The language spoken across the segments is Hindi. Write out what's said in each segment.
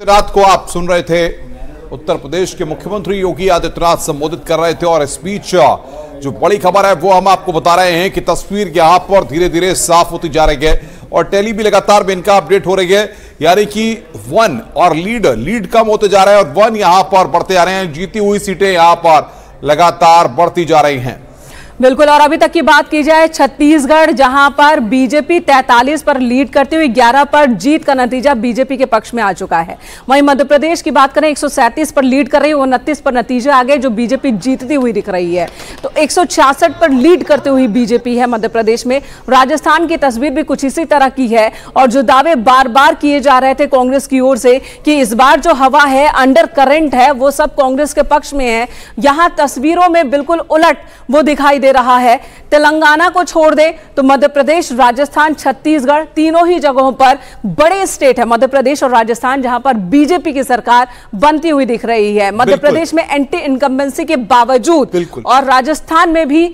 रात को आप सुन रहे थे उत्तर प्रदेश के मुख्यमंत्री योगी आदित्यनाथ संबोधित कर रहे थे और इस बीच जो बड़ी खबर है वो हम आपको बता रहे हैं कि तस्वीर यहां पर धीरे धीरे साफ होती जा रही है और टेली भी लगातार इनका अपडेट हो रही है, यानी कि वन और लीड कम होते जा रहे हैं और वन यहां पर बढ़ते जा रहे हैं। जीती हुई सीटें यहां पर लगातार बढ़ती जा रही हैं। बिल्कुल। और अभी तक की बात की जाए छत्तीसगढ़, जहां पर बीजेपी 43 पर लीड करते हुए 11 पर जीत का नतीजा बीजेपी के पक्ष में आ चुका है। वहीं मध्य प्रदेश की बात करें 137 पर लीड कर रही है, 29 पर नतीजा आ गए जो बीजेपी जीतती हुई दिख रही है। तो 166 पर लीड करते हुए बीजेपी है मध्य प्रदेश में। राजस्थान की तस्वीर भी कुछ इसी तरह की है और जो दावे बार बार किए जा रहे थे कांग्रेस की ओर से कि इस बार जो हवा है, अंडर करंट है, वो सब कांग्रेस के पक्ष में है। यहां तस्वीरों में बिल्कुल उलट वो दिखाई दे रहा है। तेलंगाना को छोड़ दे तो मध्य प्रदेश, राजस्थान, छत्तीसगढ़, तीनों ही जगहों पर बड़े स्टेट है मध्य प्रदेश और राजस्थान, जहां पर बीजेपी की सरकार बनती हुई दिख रही है। मध्य प्रदेश में एंटी इनकम्बेंसी के बावजूद और राजस्थान में भी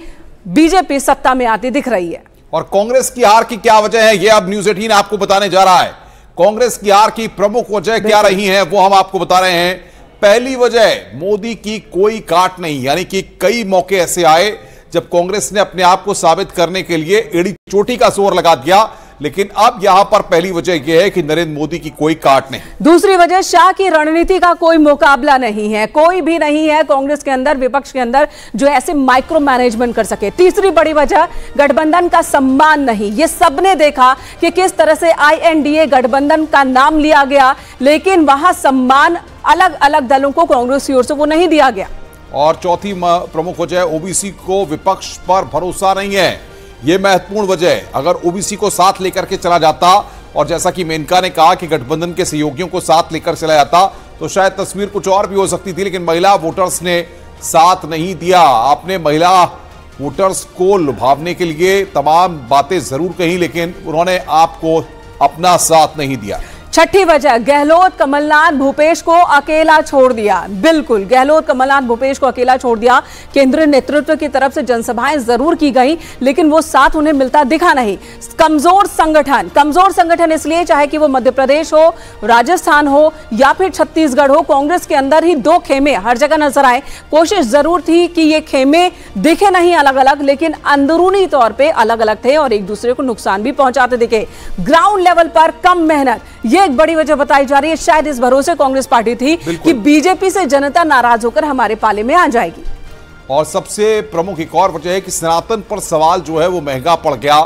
बीजेपी सत्ता में आती दिख रही है। और कांग्रेस की हार की क्या वजह है, यह अब न्यूज 18 आपको बताने जा रहा है। कांग्रेस की हार की प्रमुख वजह क्या रही है वो हम आपको बता रहे हैं। पहली वजह, मोदी की कोई काट नहीं, यानी कि कई मौके ऐसे आए जब कांग्रेस ने अपने आप को साबित करने के लिए एड़ी चोटी का जोर लगा दिया, लेकिन अब यहां पर पहली वजह यह है कि नरेंद्र मोदी की कोई काट नहीं। दूसरी वजह, शाह की रणनीति का कोई मुकाबला नहीं है, कोई भी नहीं है कांग्रेस के अंदर, विपक्ष के अंदर जो ऐसे माइक्रो मैनेजमेंट कर सके। तीसरी बड़ी वजह, गठबंधन का सम्मान नहीं। ये सबने देखा कि किस तरह से INDA गठबंधन का नाम लिया गया, लेकिन वहां सम्मान अलग अलग दलों को कांग्रेस की ओर से वो नहीं दिया गया। और चौथी प्रमुख वजह, ओबीसी को विपक्ष पर भरोसा नहीं है। यह महत्वपूर्ण वजह है। अगर ओबीसी को साथ लेकर के चला जाता और जैसा कि मेनका ने कहा कि गठबंधन के सहयोगियों को साथ लेकर चला जाता तो शायद तस्वीर कुछ और भी हो सकती थी, लेकिन महिला वोटर्स ने साथ नहीं दिया। आपने महिला वोटर्स को लुभावने के लिए तमाम बातें जरूर कही, लेकिन उन्होंने आपको अपना साथ नहीं दिया। छठी वजह, गहलोत, कमलनाथ, भूपेश को अकेला छोड़ दिया। बिल्कुल, गहलोत, कमलनाथ, भूपेश को अकेला छोड़ दिया। केंद्रीय नेतृत्व की तरफ से जनसभाएं जरूर की गई, लेकिन वो साथ उन्हें मिलता दिखा नहीं। कमजोर संगठन इसलिए, चाहे कि वो मध्य प्रदेश हो, राजस्थान हो या फिर छत्तीसगढ़ हो, कांग्रेस के अंदर ही दो खेमे हर जगह नजर आए। कोशिश जरूर थी कि ये खेमे दिखे नहीं अलग अलग, लेकिन अंदरूनी तौर पर अलग अलग थे और एक दूसरे को नुकसान भी पहुंचाते दिखे। ग्राउंड लेवल पर कम मेहनत, ये एक बड़ी वजह बताई जा रही है। शायद इस भरोसे कांग्रेस पार्टी थी कि बीजेपी से जनता नाराज होकर हमारे पाले में आ जाएगी। और सबसे प्रमुख एक और वजह है कि सनातन पर सवाल जो है वो महंगा पड़ गया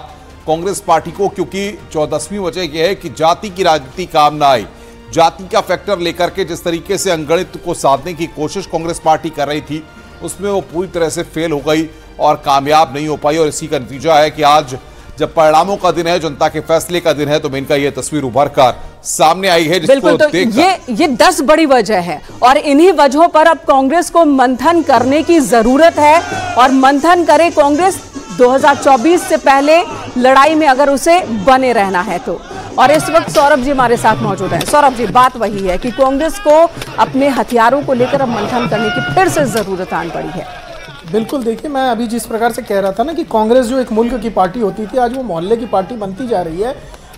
कांग्रेस पार्टी को, क्योंकि 14वीं वजह यह है कि जाति की राजनीति काम ना आई। जाति का फैक्टर लेकर के जिस तरीके से अंगणित को साधने की कोशिश कांग्रेस पार्टी कर रही थी, उसमें वो पूरी तरह से फेल हो गई और कामयाब नहीं हो पाई। और इसी का नतीजा है कि आज जब परिणामों का दिन है, जनता के फैसले का दिन है, तो इनका यह तस्वीर उभर कर सामने आई है। बिल्कुल, तो ये 10 बड़ी वजह है और इन्हीं वजहों पर अब कांग्रेस को मंथन करने की जरूरत है और मंथन करे कांग्रेस 2024 से पहले लड़ाई में, अगर उसे बने रहना है तो। और इस वक्त सौरभ जी हमारे साथ मौजूद हैं। सौरभ जी, बात वही है कि कांग्रेस को अपने हथियारों को लेकर अब मंथन करने की फिर से जरूरत आन पड़ी है। बिल्कुल, देखिए, मैं अभी जिस प्रकार से कह रहा था ना कि कांग्रेस जो एक मुल्क की पार्टी होती थी, आज वो मोहल्ले की पार्टी बनती जा रही है।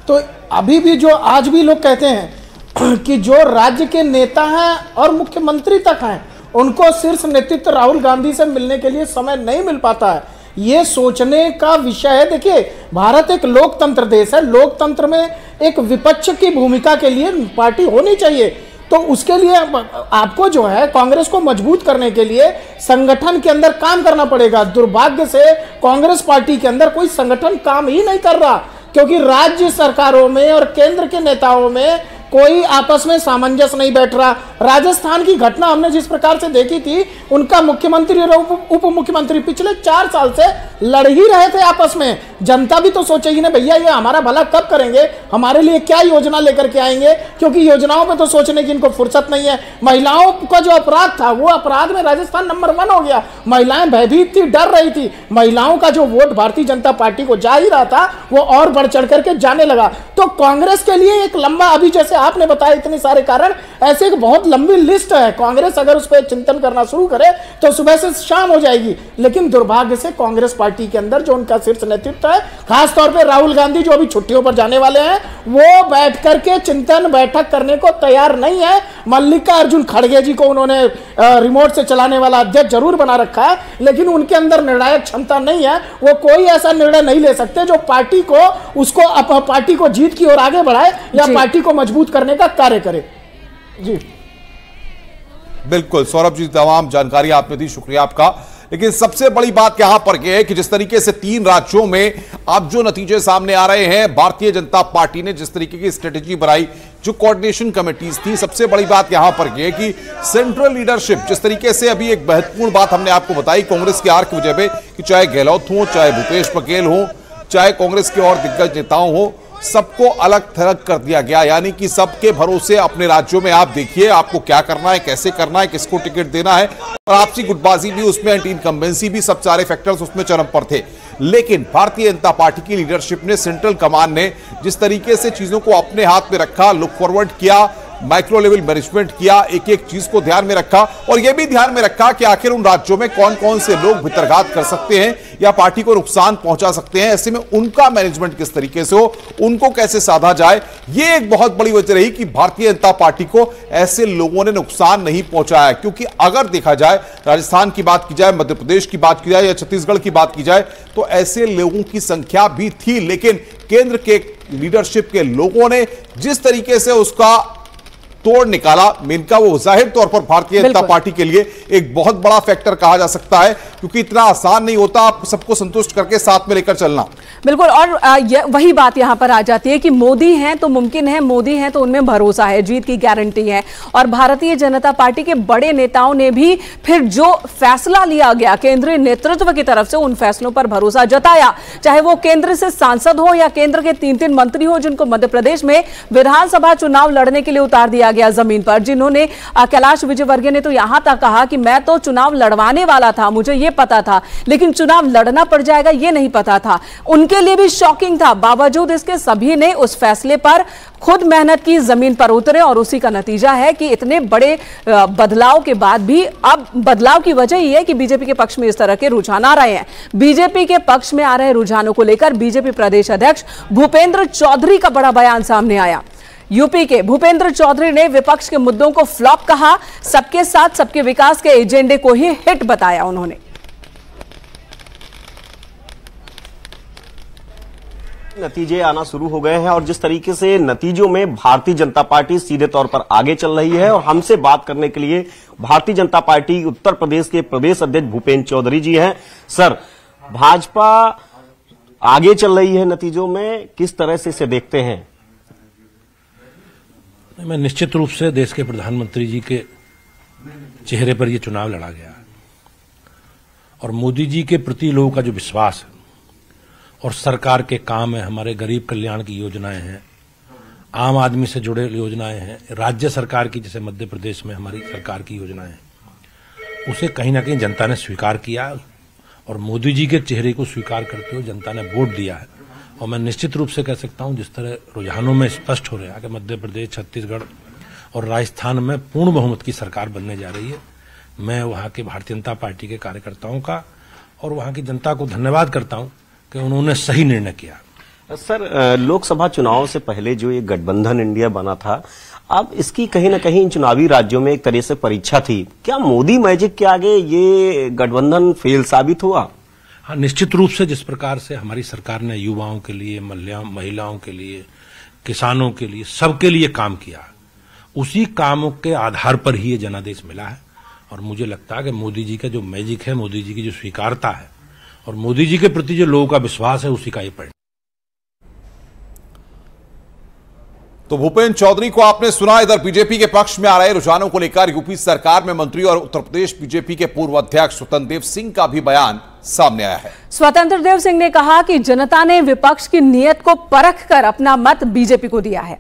तो अभी भी जो आज भी लोग कहते हैं कि जो राज्य के नेता हैं और मुख्यमंत्री तक हैं, उनको शीर्ष नेतृत्व राहुल गांधी से मिलने के लिए समय नहीं मिल पाता है, ये सोचने का विषय है। देखिए, भारत एक लोकतंत्र देश है। लोकतंत्र में एक विपक्ष की भूमिका के लिए पार्टी होनी चाहिए। तो उसके लिए आपको जो है कांग्रेस को मजबूत करने के लिए संगठन के अंदर काम करना पड़ेगा। दुर्भाग्य से कांग्रेस पार्टी के अंदर कोई संगठन काम ही नहीं कर रहा, क्योंकि राज्य सरकारों में और केंद्र के नेताओं में कोई आपस में सामंजस्य नहीं बैठ रहा। राजस्थान की घटना हमने जिस प्रकार से देखी थी, उनका मुख्यमंत्री और उप मुख्यमंत्री पिछले 4 साल से लड़ ही रहे थे आपस में। जनता भी तो सोचेगी ना, भैया ये हमारा भला कब करेंगे, हमारे लिए क्या योजना लेकर के आएंगे, क्योंकि योजनाओं पे तो सोचने की इनको फुर्सत नहीं है। महिलाओं का जो अपराध था, वो अपराध में राजस्थान नंबर 1 हो गया। महिलाएं भयभीत थी, डर रही थी। महिलाओं का जो वोट भारतीय जनता पार्टी को जा ही रहा था, वो और बढ़ चढ़ करके जाने लगा। तो कांग्रेस के लिए एक लंबा, अभी जैसे आपने बताया इतने सारे कारण, ऐसे एक बहुत लंबी लिस्ट है। कांग्रेस अगर उस पर चिंतन करना शुरू करे तो सुबह से शाम हो जाएगी। लेकिन दुर्भाग्य से कांग्रेस पार्टी के अंदर जो उनका शीर्ष नेतृत्व है, खासतौर पर राहुल गांधी जो अभी छुट्टियों पर जाने वाले हैं, वो बैठ करके चिंतन बैठक करने को तैयार नहीं है। मल्लिकार्जुन खड़गे जी को उन्होंने रिमोट से चलाने वाला अध्यक्ष जरूर बना रखा है, लेकिन उनके अंदर निर्णायक क्षमता नहीं है। वो कोई ऐसा निर्णय नहीं ले सकते जो पार्टी को जीत की ओर आगे बढ़ाए या पार्टी को मजबूत करने का कार्य करे। जी बिल्कुल सौरभ जी, तमाम जानकारी आपने दी, शुक्रिया आपका। लेकिन सबसे बड़ी बात यहां पर यह है कि जिस तरीके से 3 राज्यों में अब जो नतीजे सामने आ रहे हैं, भारतीय जनता पार्टी ने जिस तरीके की स्ट्रेटेजी बनाई, जो कोऑर्डिनेशन कमेटीज थी, सबसे बड़ी बात यहां पर यह है कि सेंट्रल लीडरशिप जिस तरीके से, अभी एक महत्वपूर्ण बात हमने आपको बताई कांग्रेस की हार की वजह पे, कि चाहे गहलोत हो, चाहे भूपेश बघेल हो, चाहे कांग्रेस के और दिग्गज नेताओं हो, सबको अलग थलग कर दिया गया। यानी कि सबके भरोसे अपने राज्यों में आप देखिए आपको क्या करना है, कैसे करना है, किसको टिकट देना है, और आपसी गुटबाजी भी उसमें, एंटी इनकम्बेंसी भी, सब सारे फैक्टर्स उसमें चरम पर थे। लेकिन भारतीय जनता पार्टी की लीडरशिप ने, सेंट्रल कमान ने जिस तरीके से चीजों को अपने हाथ में रखा, लुक फॉरवर्ड किया, माइक्रो लेवल मैनेजमेंट किया, एक एक चीज को ध्यान में रखा, और यह भी ध्यान में रखा कि आखिर उन राज्यों में कौन कौन से लोग भितरघात कर सकते हैं या पार्टी को नुकसान पहुंचा सकते हैं। ऐसे में उनका मैनेजमेंट किस तरीके से हो, उनको कैसे साधा जाए, यह एक बहुत बड़ी वजह रही कि भारतीय जनता पार्टी को ऐसे लोगों ने नुकसान नहीं पहुंचाया। क्योंकि अगर देखा जाए, राजस्थान की बात की जाए, मध्य प्रदेश की बात की जाए या छत्तीसगढ़ की बात की जाए, तो ऐसे लोगों की संख्या भी थी। लेकिन केंद्र के लीडरशिप के लोगों ने जिस तरीके से उसका तोड़ निकाला, इनका वो जाहिर तौर पर भारतीय जनता पार्टी के लिए एक बहुत बड़ा फैक्टर कहा जा सकता है, क्योंकि इतना आसान नहीं होता आप सबको संतुष्ट करके साथ में लेकर चलना। बिल्कुल, और वही बात यहां पर आ जाती है कि मोदी हैं तो मुमकिन है, मोदी हैं तो उनमें भरोसा है, जीत की गारंटी है। और भारतीय जनता पार्टी के बड़े नेताओं ने भी फिर जो फैसला लिया गया केंद्रीय नेतृत्व की तरफ से, उन फैसलों पर भरोसा जताया। चाहे वो केंद्र से सांसद हो या केंद्र के 3-3 मंत्री हो, जिनको मध्य प्रदेश में विधानसभा चुनाव लड़ने के लिए उतार दिया गया जमीन पर, जिन्होंने कैलाश विजयवर्गीय ने तो यहां तक कहा कि मैं तो चुनाव लड़वाने वाला था, मुझे यह पता था, लेकिन चुनाव लड़ना पड़ जाएगा यह नहीं पता था। उनके लिए भी शॉकिंग था। बावजूद इसके सभी ने उस फैसले पर खुद मेहनत की, जमीन पर उतरे, और उसी का नतीजा है कि इतने बड़े बदलाव के बाद भी अब बदलाव की वजह यह है कि बीजेपी के पक्ष में इस तरह के रुझान आ रहे हैं। बीजेपी के पक्ष में आ रहे रुझानों को लेकर बीजेपी प्रदेश अध्यक्ष भूपेंद्र चौधरी का बड़ा बयान सामने आया। यूपी के भूपेंद्र चौधरी ने विपक्ष के मुद्दों को फ्लॉप कहा, सबके साथ सबके विकास के एजेंडे को ही हिट बताया उन्होंने। नतीजे आना शुरू हो गए हैं और जिस तरीके से नतीजों में भारतीय जनता पार्टी सीधे तौर पर आगे चल रही है, और हमसे बात करने के लिए भारतीय जनता पार्टी उत्तर प्रदेश के प्रदेश अध्यक्ष भूपेंद्र चौधरी जी हैं। सर, भाजपा आगे चल रही है नतीजों में, किस तरह से इसे देखते हैं? मैं निश्चित रूप से देश के प्रधानमंत्री जी के चेहरे पर यह चुनाव लड़ा गया और मोदी जी के प्रति लोगों का जो विश्वास है और सरकार के काम है, हमारे गरीब कल्याण की योजनाएं हैं, आम आदमी से जुड़े योजनाएं हैं, राज्य सरकार की जैसे मध्य प्रदेश में हमारी सरकार की योजनाएं हैं, उसे कहीं ना कहीं जनता ने स्वीकार किया और मोदी जी के चेहरे को स्वीकार करते हुए जनता ने वोट दिया है। और मैं निश्चित रूप से कह सकता हूं, जिस तरह रुझानों में स्पष्ट हो रहा है कि मध्य प्रदेश, छत्तीसगढ़ और राजस्थान में पूर्ण बहुमत की सरकार बनने जा रही है। मैं वहां के भारतीय जनता पार्टी के कार्यकर्ताओं का और वहां की जनता को धन्यवाद करता हूं कि उन्होंने सही निर्णय किया। सर, लोकसभा चुनाव से पहले जो ये गठबंधन इंडिया बना था, अब इसकी कहीं ना कहीं इन चुनावी राज्यों में एक तरह से परीक्षा थी। क्या मोदी मैजिक के आगे ये गठबंधन फेल साबित हुआ? हाँ, निश्चित रूप से जिस प्रकार से हमारी सरकार ने युवाओं के लिए, महिलाओं के लिए, किसानों के लिए, सबके लिए काम किया, उसी कामों के आधार पर ही ये जनादेश मिला है। और मुझे लगता है कि मोदी जी का जो मैजिक है, मोदी जी की जो स्वीकारता है और मोदी जी के प्रति जो लोगों का विश्वास है, उसी का ये परिणाम। तो भूपेंद्र चौधरी को आपने सुना। इधर बीजेपी के पक्ष में आ रहे रुझानों को लेकर यूपी सरकार में मंत्री और उत्तर प्रदेश बीजेपी के पूर्व अध्यक्ष स्वतंत्र देव सिंह का भी बयान सामने आया है। स्वतंत्र देव सिंह ने कहा कि जनता ने विपक्ष की नीयत को परख कर अपना मत बीजेपी को दिया है।